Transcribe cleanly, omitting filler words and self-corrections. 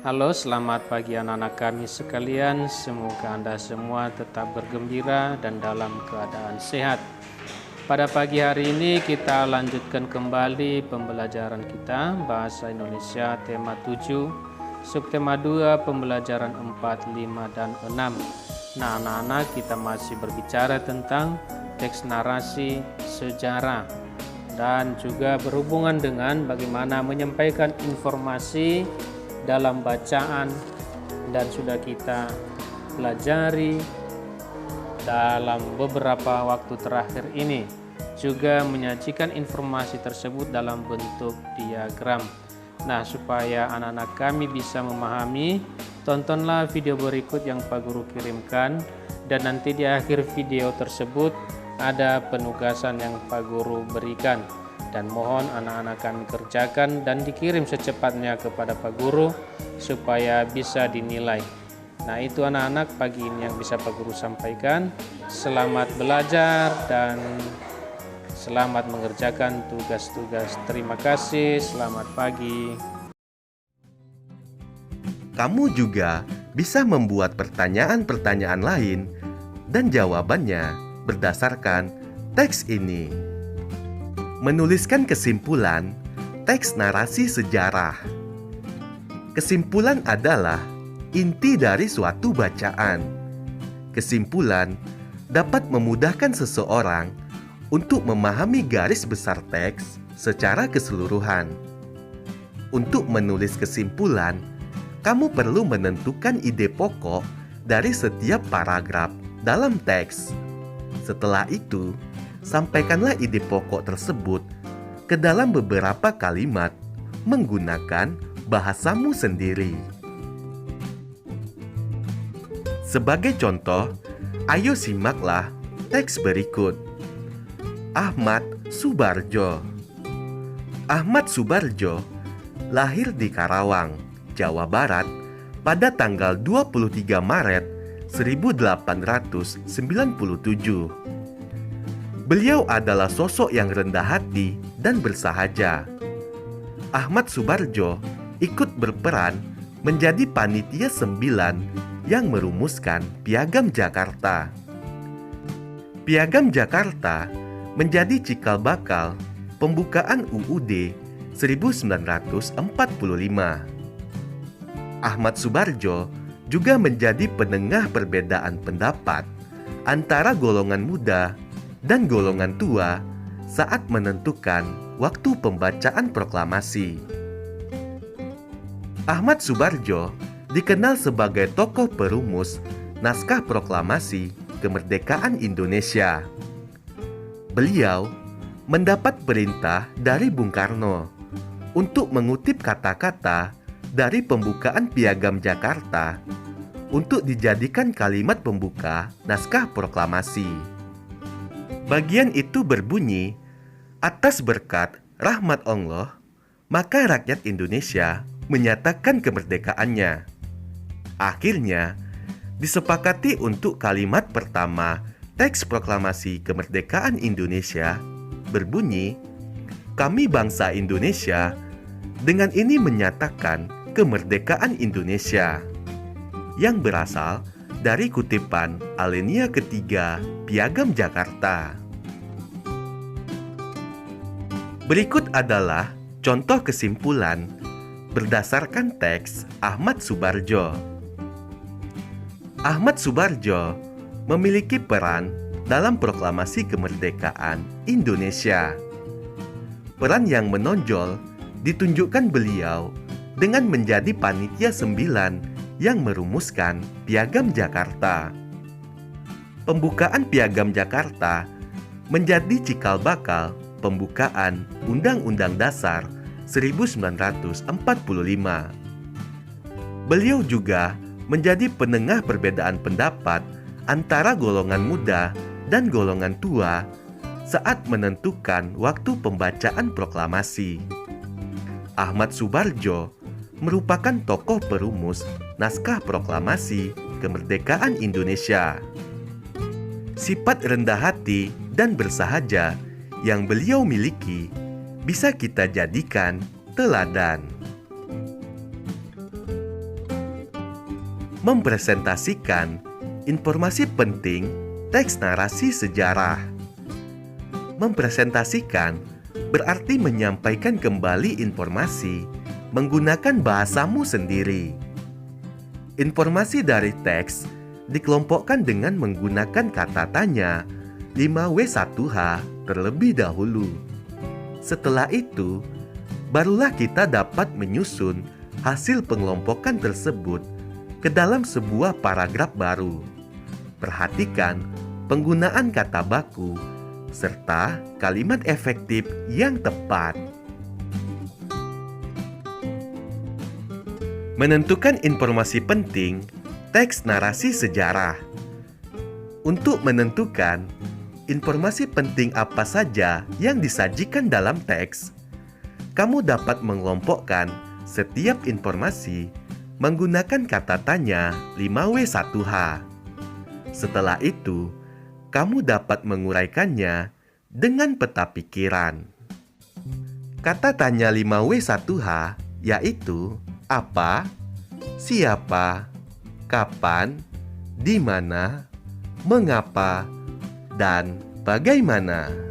Halo, selamat pagi anak-anak kami sekalian. Semoga Anda semua tetap bergembira dan dalam keadaan sehat. Pada pagi hari ini kita lanjutkan kembali pembelajaran kita Bahasa Indonesia tema 7, subtema 2, pembelajaran 4, 5, dan 6. Nah, anak-anak, kita masih berbicara tentang teks narasi sejarah dan juga berhubungan dengan bagaimana menyampaikan informasi dalam bacaan, dan sudah kita pelajari dalam beberapa waktu terakhir ini juga menyajikan informasi tersebut dalam bentuk diagram. Nah, supaya anak-anak kami bisa memahami, tontonlah video berikut yang Pak Guru kirimkan, dan nanti di akhir video tersebut ada penugasan yang Pak Guru berikan. Dan mohon anak-anak kami kerjakan dan dikirim secepatnya kepada Pak Guru supaya bisa dinilai. Nah, itu anak-anak pagi ini yang bisa Pak Guru sampaikan. Selamat belajar dan selamat mengerjakan tugas-tugas. Terima kasih, selamat pagi. Kamu juga bisa membuat pertanyaan-pertanyaan lain dan jawabannya berdasarkan teks ini. Menuliskan kesimpulan teks narasi sejarah. Kesimpulan adalah inti dari suatu bacaan. Kesimpulan dapat memudahkan seseorang untuk memahami garis besar teks secara keseluruhan. Untuk menulis kesimpulan, kamu perlu menentukan ide pokok dari setiap paragraf dalam teks. Setelah itu, sampaikanlah ide pokok tersebut ke dalam beberapa kalimat menggunakan bahasamu sendiri. Sebagai contoh, ayo simaklah teks berikut. Ahmad Subarjo. Ahmad Subarjo lahir di Karawang, Jawa Barat pada tanggal 23 Maret 1897. Beliau adalah sosok yang rendah hati dan bersahaja. Ahmad Subarjo ikut berperan menjadi panitia 9 yang merumuskan Piagam Jakarta. Piagam Jakarta menjadi cikal bakal pembukaan UUD 1945. Ahmad Subarjo juga menjadi penengah perbedaan pendapat antara golongan muda dan golongan tua saat menentukan waktu pembacaan proklamasi. Ahmad Subarjo dikenal sebagai tokoh perumus naskah proklamasi kemerdekaan Indonesia. Beliau mendapat perintah dari Bung Karno untuk mengutip kata-kata dari pembukaan Piagam Jakarta untuk dijadikan kalimat pembuka naskah proklamasi. Bagian itu berbunyi, atas berkat rahmat Allah, maka rakyat Indonesia menyatakan kemerdekaannya. Akhirnya, disepakati untuk kalimat pertama teks proklamasi kemerdekaan Indonesia berbunyi, kami bangsa Indonesia dengan ini menyatakan kemerdekaan Indonesia, yang berasal dari kutipan alinea ketiga Piagam Jakarta. Berikut adalah contoh kesimpulan berdasarkan teks Ahmad Subarjo. Ahmad Subarjo memiliki peran dalam proklamasi kemerdekaan Indonesia. Peran yang menonjol ditunjukkan beliau dengan menjadi panitia 9 yang merumuskan Piagam Jakarta. Pembukaan Piagam Jakarta menjadi cikal bakal pembukaan Undang-Undang Dasar 1945. Beliau juga menjadi penengah perbedaan pendapat antara golongan muda dan golongan tua saat menentukan waktu pembacaan proklamasi. Ahmad Subarjo merupakan tokoh perumus naskah proklamasi kemerdekaan Indonesia. Sifat rendah hati dan bersahaja yang beliau miliki bisa kita jadikan teladan. mempresentasikan informasi penting teks narasi sejarah. Mempresentasikan berarti menyampaikan kembali informasi menggunakan bahasamu sendiri. Informasi dari teks dikelompokkan dengan menggunakan kata tanya 5W1H terlebih dahulu. Setelah itu, barulah kita dapat menyusun hasil pengelompokan tersebut ke dalam sebuah paragraf baru. Perhatikan penggunaan kata baku serta kalimat efektif yang tepat. Menentukan informasi penting teks narasi sejarah. Untuk menentukan informasi penting apa saja yang disajikan dalam teks, kamu dapat mengelompokkan setiap informasi menggunakan kata tanya 5W1H. Setelah itu, kamu dapat menguraikannya dengan peta pikiran. Kata tanya 5W1H yaitu apa, siapa, kapan, di mana, mengapa, dan bagaimana.